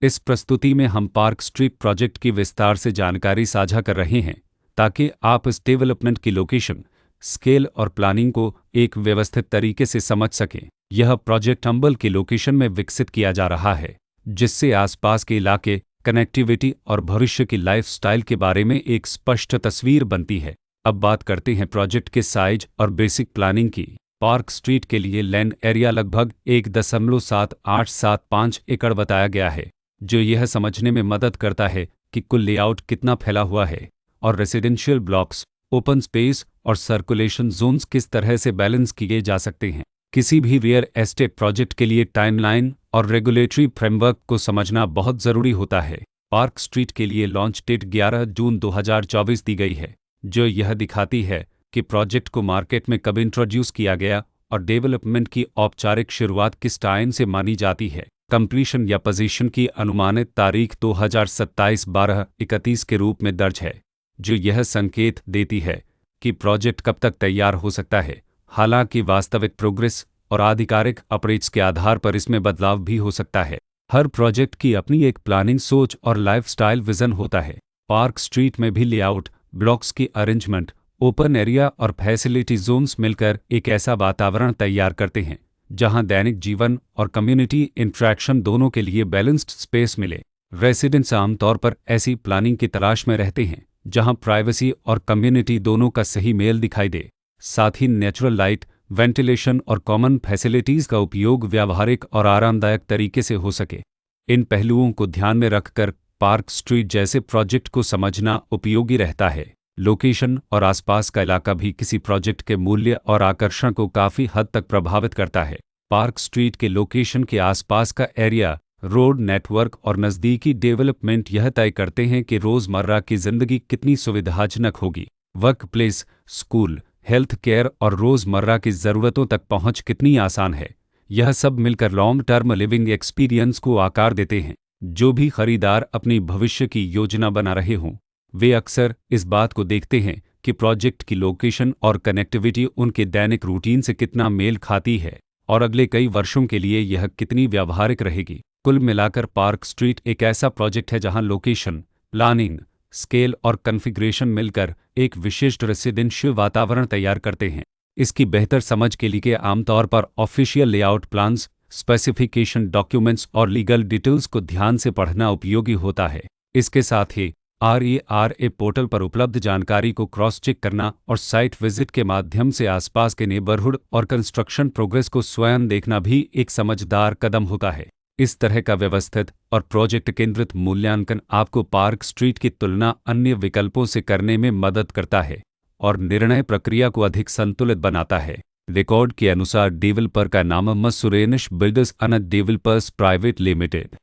इस प्रस्तुति में हम पार्क स्ट्रीट प्रोजेक्ट की विस्तार से जानकारी साझा कर रहे हैं ताकि आप इस डेवलपमेंट की लोकेशन, स्केल और प्लानिंग को एक व्यवस्थित तरीके से समझ सकें। यह प्रोजेक्ट अंबल के लोकेशन में विकसित किया जा रहा है, जिससे आसपास के इलाके, कनेक्टिविटी और भविष्य की लाइफस्टाइल के बारे में एक स्पष्ट तस्वीर बनती है। अब बात करते हैं प्रोजेक्ट के साइज और बेसिक प्लानिंग की। पार्क स्ट्रीट के लिए लैंड एरिया लगभग 1.7875 एकड़ बताया गया है, जो यह समझने में मदद करता है कि कुल लेआउट कितना फैला हुआ है और रेसिडेंशियल ब्लॉक्स, ओपन स्पेस और सर्कुलेशन जोन्स किस तरह से बैलेंस किए जा सकते हैं। किसी भी रियल एस्टेट प्रोजेक्ट के लिए टाइमलाइन और रेगुलेटरी फ्रेमवर्क को समझना बहुत ज़रूरी होता है। पार्क स्ट्रीट के लिए लॉन्च डेट 11 जून 2024 दी गई है, जो यह दिखाती है कि प्रोजेक्ट को मार्केट में कब इंट्रोड्यूस किया गया और डेवलपमेंट की औपचारिक शुरुआत किस टाइम से मानी जाती है। कंप्लीशन या पोजीशन की अनुमानित तारीख 2027-12-31 के रूप में दर्ज है, जो यह संकेत देती है कि प्रोजेक्ट कब तक तैयार हो सकता है। हालांकि वास्तविक प्रोग्रेस और आधिकारिक अपडेट्स के आधार पर इसमें बदलाव भी हो सकता है। हर प्रोजेक्ट की अपनी एक प्लानिंग सोच और लाइफस्टाइल विजन होता है। पार्क स्ट्रीट में भी लेआउट, ब्लॉक्स की अरेंजमेंट, ओपन एरिया और फैसिलिटी जोन्स मिलकर एक ऐसा वातावरण तैयार करते हैं जहां दैनिक जीवन और कम्युनिटी इंटरेक्शन दोनों के लिए बैलेंस्ड स्पेस मिले। रेसिडेंट्स आमतौर पर ऐसी प्लानिंग की तलाश में रहते हैं जहां प्राइवेसी और कम्युनिटी दोनों का सही मेल दिखाई दे। साथ ही नेचुरल लाइट, वेंटिलेशन और कॉमन फैसिलिटीज़ का उपयोग व्यावहारिक और आरामदायक तरीके से हो सके। इन पहलुओं को ध्यान में रखकर पार्क स्ट्रीट जैसे प्रोजेक्ट को समझना उपयोगी रहता है। लोकेशन और आसपास का इलाका भी किसी प्रोजेक्ट के मूल्य और आकर्षण को काफ़ी हद तक प्रभावित करता है। पार्क स्ट्रीट के लोकेशन के आसपास का एरिया, रोड नेटवर्क और नज़दीकी डेवलपमेंट यह तय करते हैं कि रोज़मर्रा की ज़िंदगी कितनी सुविधाजनक होगी। Work place, school, health care और रोज़मर्रा की ज़रूरतों तक पहुंच कितनी आसान है। यह सब मिलकर लॉन्ग टर्म लिविंग एक्सपीरियंस को आकार देते हैं। जो भी खरीदार अपनी भविष्य की योजना बना रहे हों, वे अक्सर इस बात को देखते हैं कि प्रोजेक्ट की लोकेशन और कनेक्टिविटी उनके दैनिक रूटीन से कितना मेल खाती है और अगले कई वर्षों के लिए यह कितनी व्यावहारिक रहेगी। कुल मिलाकर पार्क स्ट्रीट एक ऐसा प्रोजेक्ट है जहां लोकेशन, प्लानिंग, स्केल और कॉन्फ़िगरेशन मिलकर एक विशिष्ट रेसिडेंशियल वातावरण तैयार करते हैं। इसकी बेहतर समझ के लिए आमतौर पर official layout plans, specification documents और लीगल डिटेल्स को ध्यान से पढ़ना उपयोगी होता है। इसके साथ ही RERA पोर्टल पर उपलब्ध जानकारी को क्रॉस चेक करना और साइट विजिट के माध्यम से आसपास के नेबरहुड और कंस्ट्रक्शन प्रोग्रेस को स्वयं देखना भी एक समझदार कदम होता है। इस तरह का व्यवस्थित और प्रोजेक्ट केंद्रित मूल्यांकन आपको पार्क स्ट्रीट की तुलना अन्य विकल्पों से करने में मदद करता है और निर्णय प्रक्रिया को अधिक संतुलित बनाता है। रिकॉर्ड के अनुसार डेवलपर का नाम मसूरेनिश builders and developers private limited